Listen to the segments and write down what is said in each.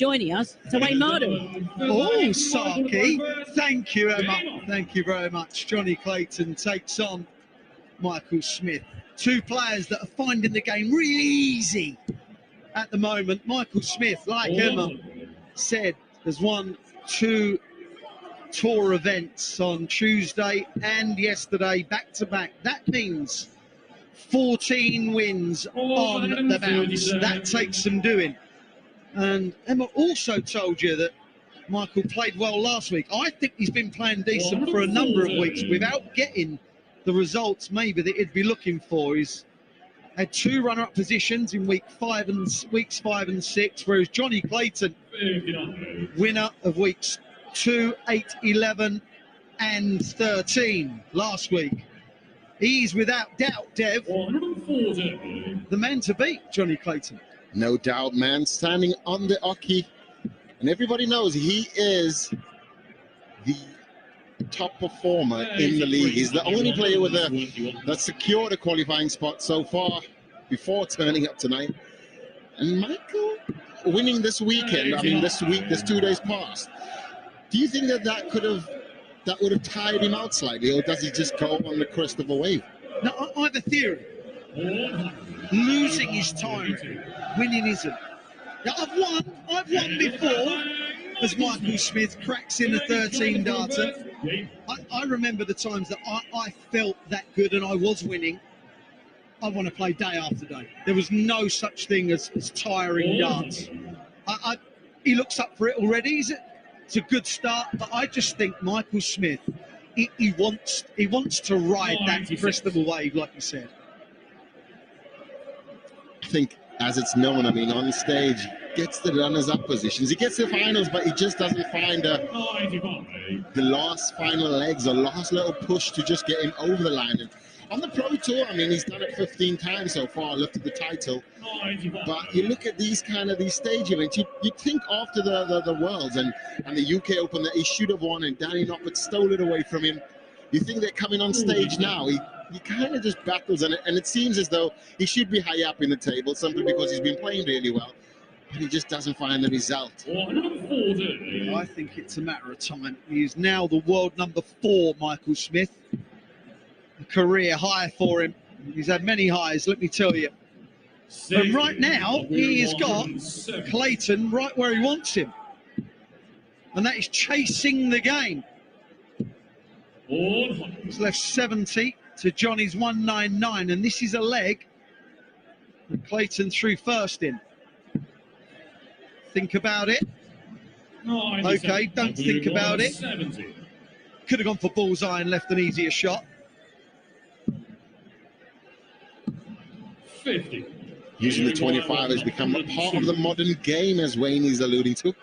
joining us, Taway Marden. Oh, Saki. Thank you, Emma. Thank you very much. Jonny Clayton takes on Michael Smith. Two players that are finding the game really easy at the moment. Michael Smith, like Emma said, has won 2 tour events on Tuesday and yesterday, back-to-back. That means 14 wins on the bounce. That takes some doing. And Emma also told you that Michael played well last week. I think he's been playing decent for a number of weeks without getting the results maybe that he'd be looking for. He's had 2 runner-up positions in weeks 5 and 6, whereas Jonny Clayton, winner of weeks 2, 8, 11 and 13 last week. He's without doubt, Dev, the man to beat, Jonny Clayton. No doubt, man. Standing on the Oki, and everybody knows he is the top performer in the league. He's the only player with that secured a qualifying spot so far before turning up tonight. And Michael winning this weekend, I mean this week, this 2 days past. Do you think that would have tired him out slightly, or does he just go on the crest of a wave? No, I have a theory. Losing is tiring, winning isn't. Now, I've won before, as Michael Smith cracks in a 13 darter. I remember the times that I felt that good and I was winning. I want to play day after day. There was no such thing as tiring darts. He looks up for it already. It's a good start, but I just think Michael Smith, he wants to ride that crest of a wave, like you said. I think, as it's known, I mean, on stage, gets the runners-up positions. He gets the finals, but he just doesn't find the last final legs, the last little push to just get him over the line. And on the Pro Tour, I mean, he's done it 15 times so far, lifted the title. But you look at these stage events, you think after the Worlds and the UK Open that he should have won, and Danny Noppert stole it away from him. You think they're coming on stage now, he kind of just battles, and it seems as though he should be high up in the table, simply because he's been playing really well, but he just doesn't find the result. I think it's a matter of time. He is now the world number 4, Michael Smith. A career high for him. He's had many highs, let me tell you. But right now, he has got Clayton right where he wants him. And that is chasing the game. He's left 70 to Johnny's 199, and this is a leg that Clayton threw first in. Think about it. Okay, don't think about it. Could have gone for bullseye and left an easier shot. 50. Using the 25 has become a part of the modern game, as Wayne is alluding to.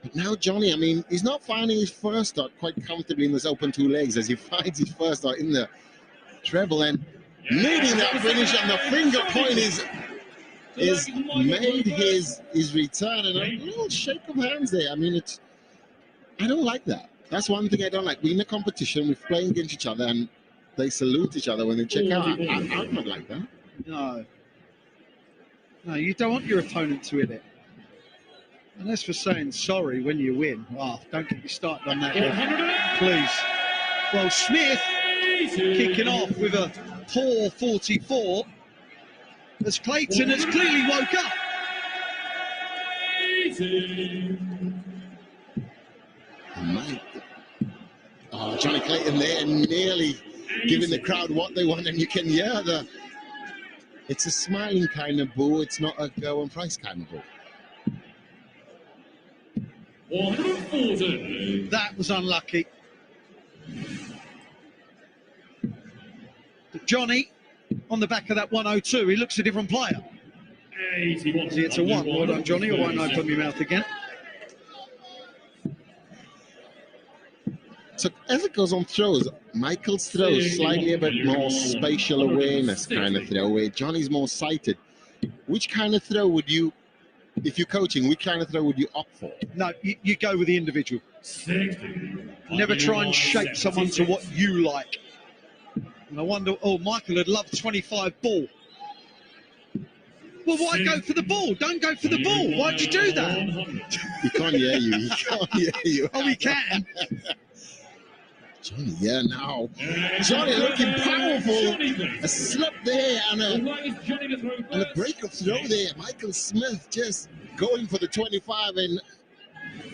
But now Jonny, I mean, he's not finding his first dot quite comfortably in this open 2 legs, as he finds his first dot in the treble, and needing that finish on the finger point is made his return, and a little shake of hands there. I mean, I don't like that. That's one thing I don't like. We're in a competition, we're playing against each other, and they salute each other when they check out. I'm not like that. No, you don't want your opponent to hit it. And as for saying sorry when you win, don't get me started on that, please. Well, Smith kicking off with a poor 44, as Clayton has clearly woke up. Jonny Clayton there nearly giving the crowd what they want, and you can hear it's a smiling kind of boo, it's not a go and price kind of boo. That was unlucky. But Jonny, on the back of that 102, he looks a different player. It's a 1. Well done, Jonny. I won't open my mouth again. So as it goes on throws, Michael's throws slightly a bit more spatial awareness kind of throw, where Jonny's more sighted. Which kind of throw would you, if you're coaching, which kind of throw would you opt for? No, you go with the individual. Never try and shape someone to what you like. And I wonder, Michael had loved 25 ball. Well, why go for the ball? Don't go for the ball. Why'd you do that? He can't hear you. He can't hear you. Oh, he can. Johnny, yeah, now. Johnny looking powerful. A slip there and a break of throw there. Michael Smith just going for the 25, and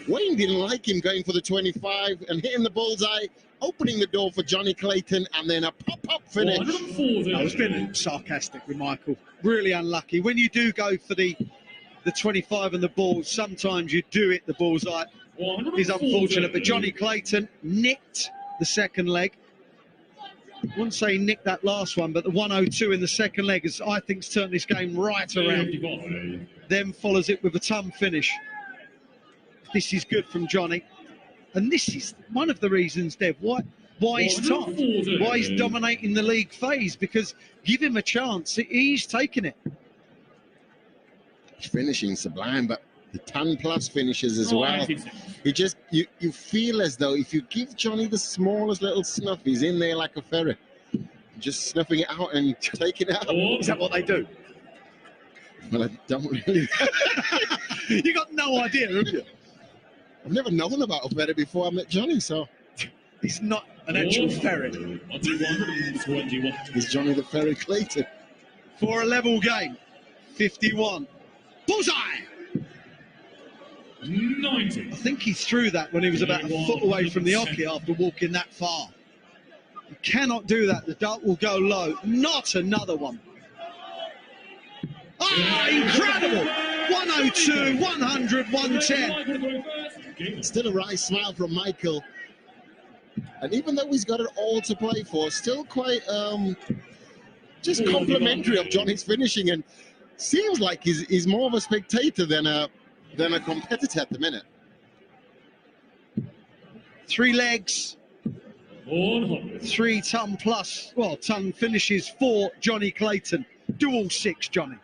Wayne didn't like him going for the 25 and hitting the bullseye, opening the door for Jonny Clayton, and then a pop-up finish. I was being sarcastic with Michael. Really unlucky. When you do go for the 25 and the ball, sometimes you do hit the bullseye. It's unfortunate, but Jonny Clayton nicked the second leg. I wouldn't say he nicked that last one, but the 102 in the second leg is, I think, has turned this game right around. Then follows it with a ton finish. This is good from Johnny. And this is one of the reasons, Dev, why he's top, why he's dominating the league phase, because give him a chance, he's taking it. Finishing sublime, but the 10+ finishes as well. You feel as though if you give Johnny the smallest little snuff, he's in there like a ferret, just snuffing it out and taking it out. Is that what they do? Well, I don't really. You got no idea, have you? I've never known about a ferret before I met Johnny, so. He's not an actual ferret. Is Johnny the Ferret Clayton? For a level game, 51. Bullseye! 90. I think he threw that when he was about a foot away from the hockey after walking that far. You cannot do that. The dart will go low. Not another one. Ah, incredible! 102, 100, 110. Still a wry smile from Michael. And even though he's got it all to play for, still quite just complimentary of Johnny's finishing, and seems like he's more of a spectator than a competitor at the minute. 3 legs, 3 ton plus, well, ton finishes for Jonny Clayton. Do all 6, Johnny.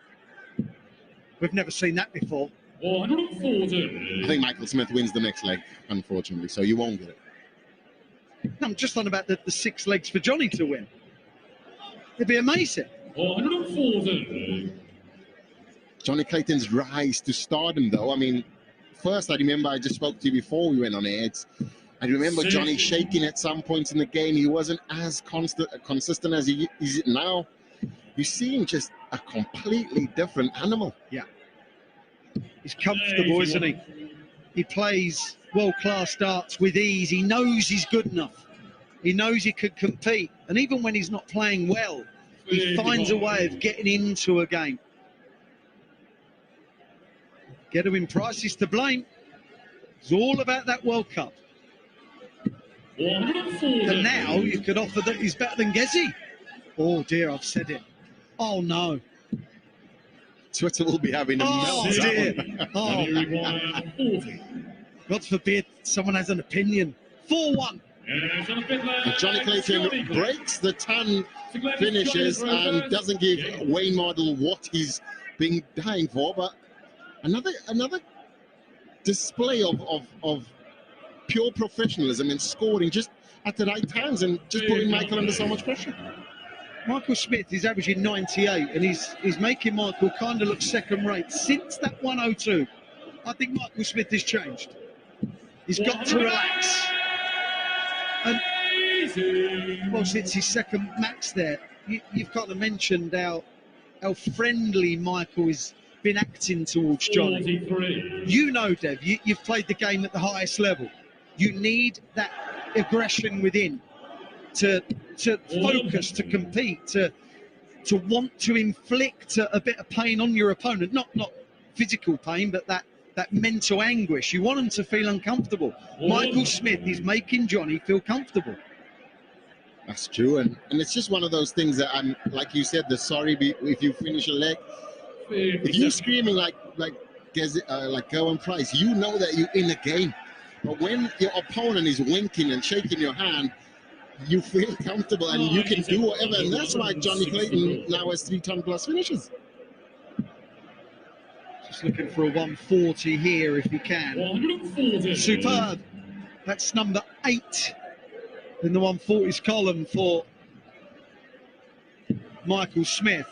We've never seen that before. 140. I think Michael Smith wins the next leg, unfortunately, so you won't get it. I'm just on about the 6 legs for Johnny to win. It'd be amazing. 140. Jonny Clayton's rise to stardom, though. I mean, first, I remember I just spoke to you before we went on air. I remember Johnny shaking at some points in the game. He wasn't as consistent as he is now. You see him just a completely different animal. Yeah. He's comfortable, isn't he? He plays world-class darts with ease. He knows he's good enough. He knows he could compete. And even when he's not playing well, he finds a way of getting into a game. Get him in prices to blame. It's all about that World Cup. 140. And now you could offer that he's better than Gezi. Oh dear, I've said it. Oh no. Twitter will be having a meltdown. Oh. God forbid someone has an opinion. 4-1. And Jonny Clayton breaks the 10 finishes and doesn't give Wayne Model what he's been dying for, but another display of pure professionalism in scoring just at the right times and just putting Michael under so much pressure. Michael Smith is averaging 98 and he's making Michael kind of look second rate. Since that 102, I think Michael Smith has changed. He's got to relax. And, well, since his second max there, you've kind of mentioned how friendly Michael has been acting towards Johnny. 43. You know, Dev, you've played the game at the highest level. You need that aggression within to focus, to compete, to want to inflict a bit of pain on your opponent. Not physical pain, but that mental anguish. You want them to feel uncomfortable. Michael Smith is making Johnny feel comfortable. That's true, and it's just one of those things that I'm, like you said, the sorry if you finish a leg. If you're screaming like Gerwin Price, you know that you're in the game. But when your opponent is winking and shaking your hand, you feel comfortable and you can do whatever. And that's why Jonny Clayton now has 3 ton plus finishes. Just looking for a 140 here if you can. 140. Superb. That's number 8 in the 140s column for Michael Smith.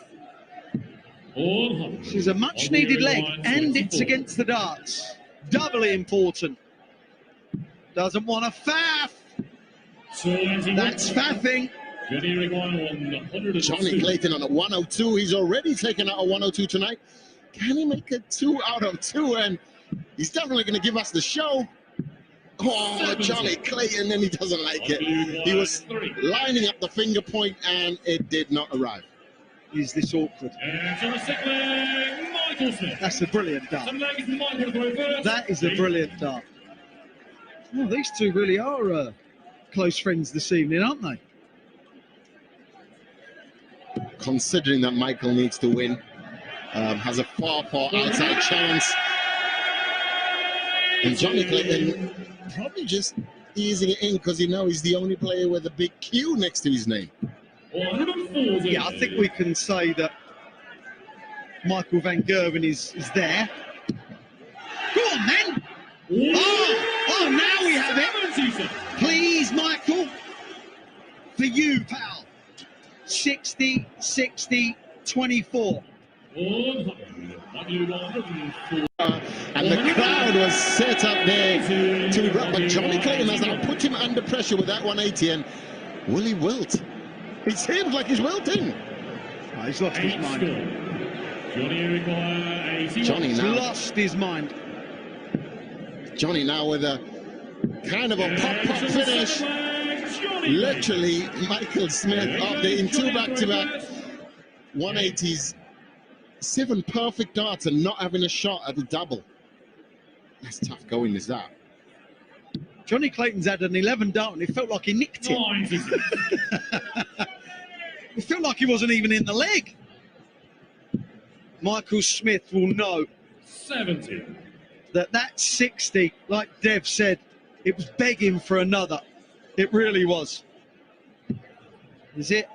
This is a much needed leg, and it's against the darts. Doubly important. Doesn't want a faff. That's faffing. Jonny Clayton on a 102. He's already taken out a 102 tonight. Can he make a 2 out of 2? And he's definitely going to give us the show. Oh, Jonny Clayton, and he doesn't like it. He was lining up the finger point, and it did not arrive. Is this awkward? That's a brilliant dart. That is a brilliant dart. Well, these two really are close friends this evening, aren't they? Considering that Michael needs to win, has a far outside chance. And Jonny Clayton probably just easing it in because he knows he's the only player with a big Q next to his name. Yeah, I think we can say that Michael van Gerwen is there. Go on, man! Oh, now we have it! Please, Michael! For you, pal. 60, 60, 24. And the crowd was set up there to erupt, but Jonny Clayton has now put him under pressure with that 180, and will he wilt? It seems like he's wilting. Oh, he's lost his mind. Jonny now lost his mind. Jonny now with a kind of a pop finish. Literally, Michael Smith after in 2 back-to-back 180s, 7 perfect darts and not having a shot at the double. That's tough going, is that? Jonny Clayton's had an 11 dart and it felt like he nicked it. It felt like he wasn't even in the leg. Michael Smith will know 70. That 60, like Dev said, it was begging for another. It really was. Is it?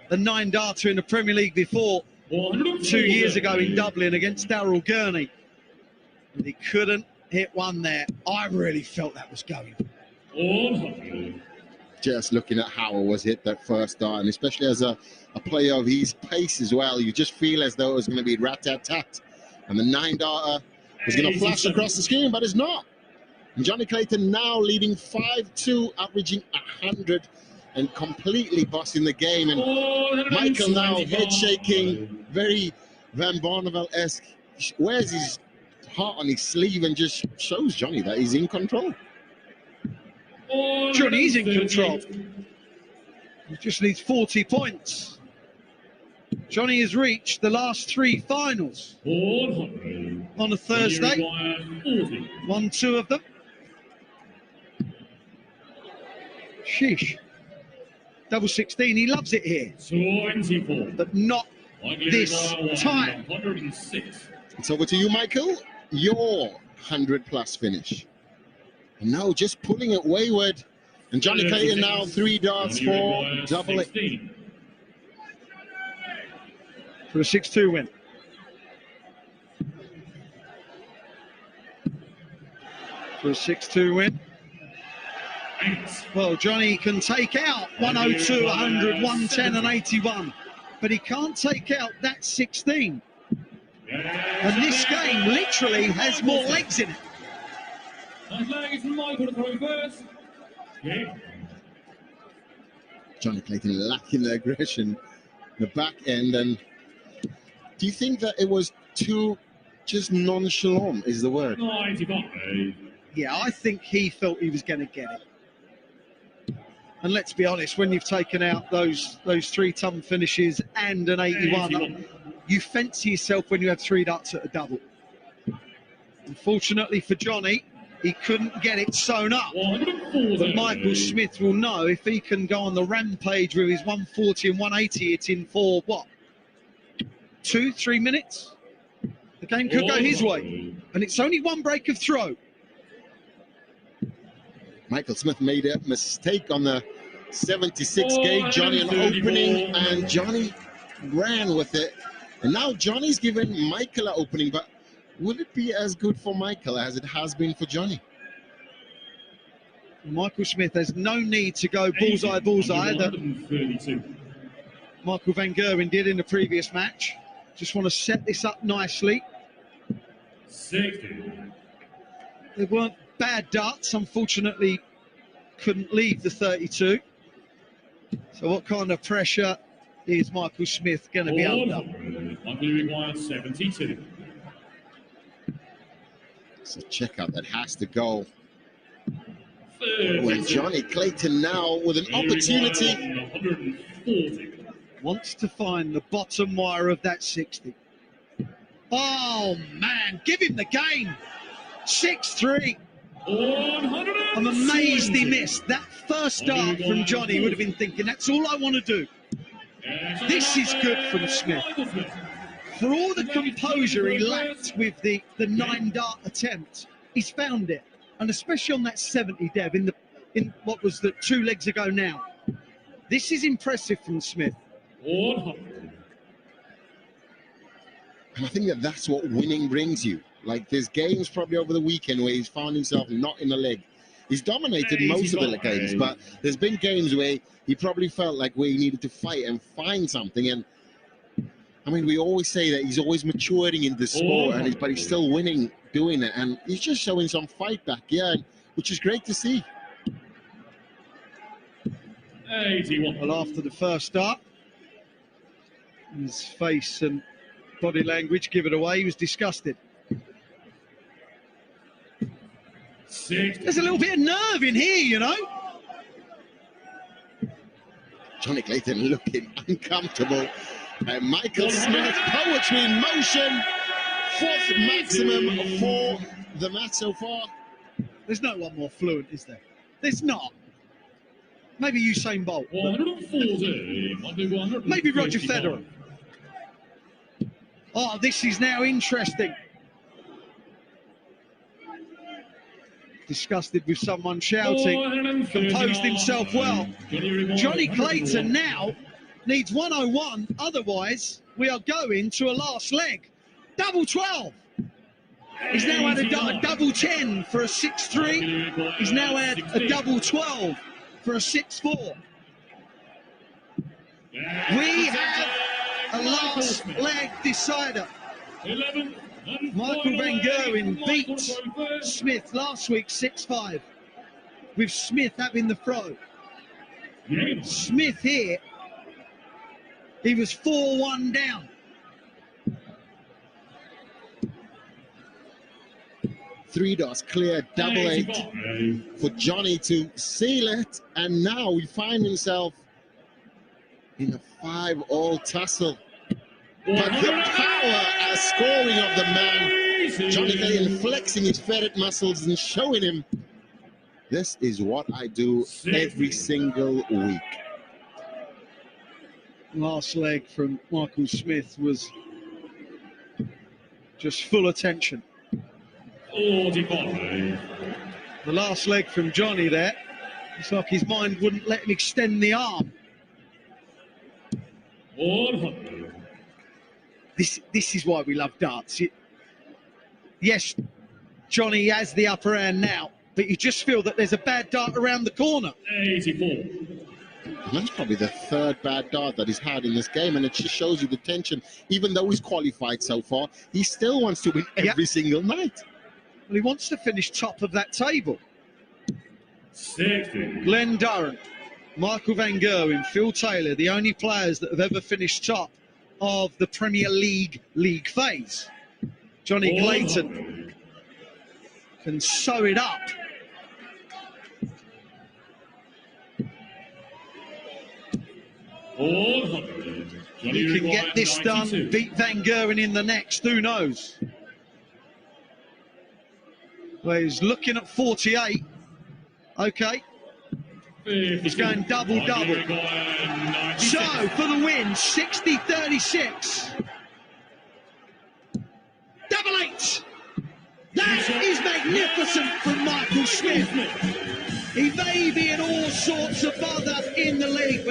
The 9-darter in the Premier League before, 2 years ago in Dublin against Daryl Gurney. And he couldn't hit one there. I really felt that was going. Just looking at how it was hit that first dart, and especially as a player of his pace as well, you just feel as though it was going to be rat-tat-tat. And the 9-darter was going to flash across the screen, but it's not. And Jonny Clayton now leading 5-2, averaging 100 and completely bossing the game. And Michael now head shaking, very Van Barneveld-esque. Wears his heart on his sleeve and just shows Jonny that he's in control. Johnny's in control. He just needs 40 points. Jonny has reached the last 3 finals on a Thursday. Won 2 of them. Sheesh. Double 16, he loves it here. 24. But not this time. 106. It's over to you, Michael. Your 100-plus finish. No, just pulling it wayward. And Jonny Clayton now 3 darts for double it. For a 6-2 win. For a 6-2 win. Well, Jonny can take out 102, 100, 110 and 81. But he can't take out that 16. And this game literally has more legs in it. Jonny Clayton lacking the aggression, the back end. And do you think that it was too just nonchalant is the word? Yeah, I think he felt he was going to get it. And let's be honest, when you've taken out those 3-ton finishes and an 81, you fancy yourself when you have 3 darts at a double. Unfortunately for Jonny, he couldn't get it sewn up. But Michael Smith will know if he can go on the rampage with his 140 and 180 hitting for, what, 2-3 minutes? The game could go his way. And it's only 1 break of throw. Michael Smith made a mistake on the 76 gauge, Jonny an opening, and Jonny ran with it. And now Johnny's given Michael an opening, but will it be as good for Michael as it has been for Jonny? Michael Smith has no need to go bullseye that Michael van Gerwen did in the previous match. Just want to set this up nicely. 60. They weren't bad darts, unfortunately couldn't leave the 32. So what kind of pressure is Michael Smith going to be under? 100. Michael requires 72. It's a checkout that has to go. 30. When Jonny Clayton now with an opportunity. 140. Wants to find the bottom wire of that 60. Oh man, give him the game. 6-3. 100. I'm amazed he missed. That first dart from Jonny would have been thinking, that's all I want to do. This is good from Smith. For all the composure he lacked with the 9-dart attempt, he's found it. And especially on that 70, Dev, in what was the 2 legs ago now. This is impressive from Smith. 100. And I think that that's what winning brings you. Like, there's games probably over the weekend where he's found himself not in the leg. He's dominated most of the games, but there's been games where he probably felt like where he needed to fight and find something. And I mean, we always say that he's always maturing in the sport, but he's still winning doing it. And he's just showing some fight back, yeah, which is great to see. 81. Well, after the first dart, his face and body language give it away. He was disgusted. 60. There's a little bit of nerve in here, you know. Jonny Clayton looking uncomfortable. And Michael Smith, poetry in motion. 4th maximum for the match so far. There's no one more fluent, is there? There's not. Maybe Usain Bolt. 140. Maybe Roger Federer. Oh, this is now interesting. Disgusted with someone shouting. Composed himself well. Jonny Clayton now needs 101. Otherwise, we are going to a last leg. Double 12. He's now had a double 10 for a 6-3. He's now had a double 12 for a 6-4. We have a last leg decider. 11. Michael van Gerwen beat Smith last week 6-5, with Smith having the throw. Smith here, he was 4-1 down. Three dots clear, double 8 for Jonny to seal it, and now we find himself in a 5-all tussle. But the power and scoring of the man, Jonny Clayton flexing his ferret muscles and showing him, this is what I do every single week. Last leg from Michael Smith was just full attention. 45. The last leg from Jonny there, it's like his mind wouldn't let him extend the arm. 100. This is why we love darts. Yes, Jonny has the upper hand now, but you just feel that there's a bad dart around the corner. 84. And that's probably the 3rd bad dart that he's had in this game, and it just shows you the tension. Even though he's qualified so far, he still wants to win every single night. Well, he wants to finish top of that table. 60. Glenn Durrant, Michael van Gerwen, Phil Taylor, the only players that have ever finished top of the Premier League phase. Jonny Clayton can sew it up. He can get this done, beat Van Gerwen in the next, who knows? Well, he's looking at 48. Okay. He's going double-double. So, for the win, 60-36. Double 8. That is magnificent from Michael Smith. He may be in all sorts of bother in the league.